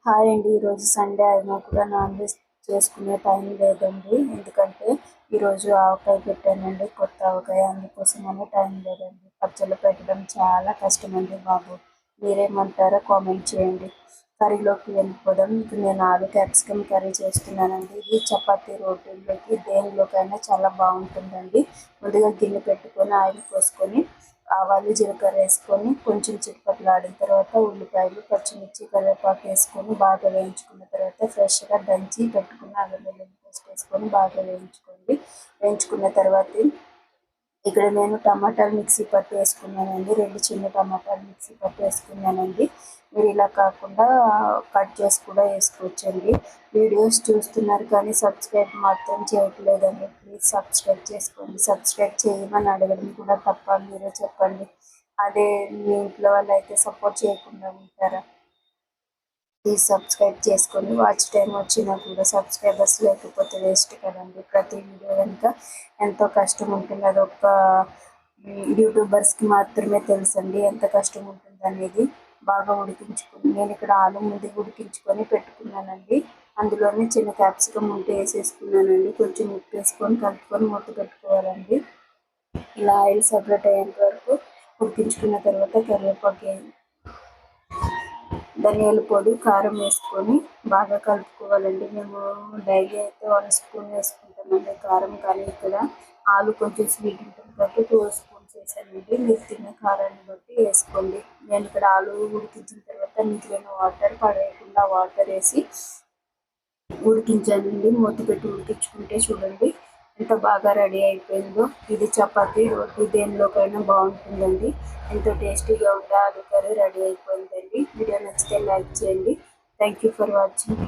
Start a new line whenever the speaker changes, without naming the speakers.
Hi అండి. ఈరోజు Sunday అయినా కూడా నాన్ వెజ్ చేసుకునే టైం లేదండి. ఎందుకంటే ఈరోజు ఆవకాయ పెట్టానండి, కొత్త ఆవకాయ. అందుకోసమనే టైం లేదండి. పచ్చళ్ళు పెట్టడం చాలా కష్టమండి బాబు. మీరేమంటారో కామెంట్ చేయండి. కర్రీలోకి వెళ్ళిపోదాం. ఇప్పుడు నేను ఆలు క్యాప్సికమ్ కర్రీ చేస్తున్నానండి. ఇది చపాతీ, రోటీల్లోకి దేనిలోకైనా చాలా బాగుంటుందండి. ముందుగా గిన్నె పెట్టుకొని ఆయిల్ పోసుకొని ఆవాలు జీలకర్ర వేసుకొని కొంచెం చిటపటలాడిన తర్వాత ఉల్లిపాయలు పచ్చిమిర్చి కరివేపాకు వేసుకొని బాగా వేయించుకున్న తర్వాత ఫ్రెష్గా దంచి పెట్టుకున్న అల్లం వెల్లుల్లి పేస్ట్ వేసుకొని బాగా వేయించుకున్న తర్వాత ఇక్కడ నేను టమాటాలు మిక్సీ పట్టి వేసుకున్నానండి. 2 చిన్న టమాటాలు మిక్సీ పట్టి వేసుకున్నానండి. మీరు ఇలా కాకుండా కట్ చేసి కూడా వేసుకోవచ్చండి. వీడియోస్ చూస్తున్నారు కానీ సబ్స్క్రైబ్ మాత్రం చేయట్లేదండి. ప్లీజ్ సబ్స్క్రైబ్ చేసుకోండి. సబ్స్క్రైబ్ చేయమని అడగడం కూడా తప్ప, మీరే చెప్పండి. అదే మీ ఇంట్లో వాళ్ళు అయితే సపోర్ట్ చేయకుండా ఉంటారా? ప్లీజ్ సబ్స్క్రైబ్ చేసుకోండి. వాచ్ టైం వచ్చినా కూడా సబ్స్క్రైబర్స్ లేకపోతే వేస్ట్ కదండి. ప్రతి వీడియో వెనుక ఎంతో కష్టం ఉంటుంది. అదొక యూట్యూబర్స్కి మాత్రమే తెలుసండి ఎంత కష్టం ఉంటుంది అనేది. బాగా ఉడికించుకుని నేను ఇక్కడ ఆలు ముందుగా ఉడికించుకొని పెట్టుకున్నానండి. అందులోనే చిన్న క్యాప్సికమ్ ఉంటే వేసేసుకున్నానండి. కొంచెం ఉప్పు వేసుకొని కలుపుకొని మూత పెట్టుకోవాలండి. ఇలా ఆయిల్ సపరేట్ అయ్యేంత వరకు ఉడికించుకున్న తర్వాత కరివేపాకు, ధనియాల పొడి, కారం వేసుకొని బాగా కలుపుకోవాలండి. మేము డైలీ అయితే 1 స్పూన్ వేసుకుంటామండి కారం. కానీ ఇక్కడ ఆలు కొంచెం స్వీట్ ఉంటుంది కాబట్టి 2 స్పూన్స్ వేసానండి. మీరు తినే కారాన్ని బట్టి వేసుకోండి. నేను ఇక్కడ ఆలు ఉడికించిన తర్వాత మిగిలిన వాటర్ పడేయకుండా వాటర్ వేసి ఉడికించానండి. మూత పెట్టి ఉడికించుకుంటే చూడండి ఎంత బాగా రెడీ అయిపోయిందో. ఇది చపాతీ, రోటీ దేనిలోకైనా బాగుంటుందండి. ఎంతో టేస్టీగా ఉండే ఆలు కర్రీ రెడీ అయిపోయిందండి. వీడియో నచ్చితే లైక్ చేయండి. Thank you for watching.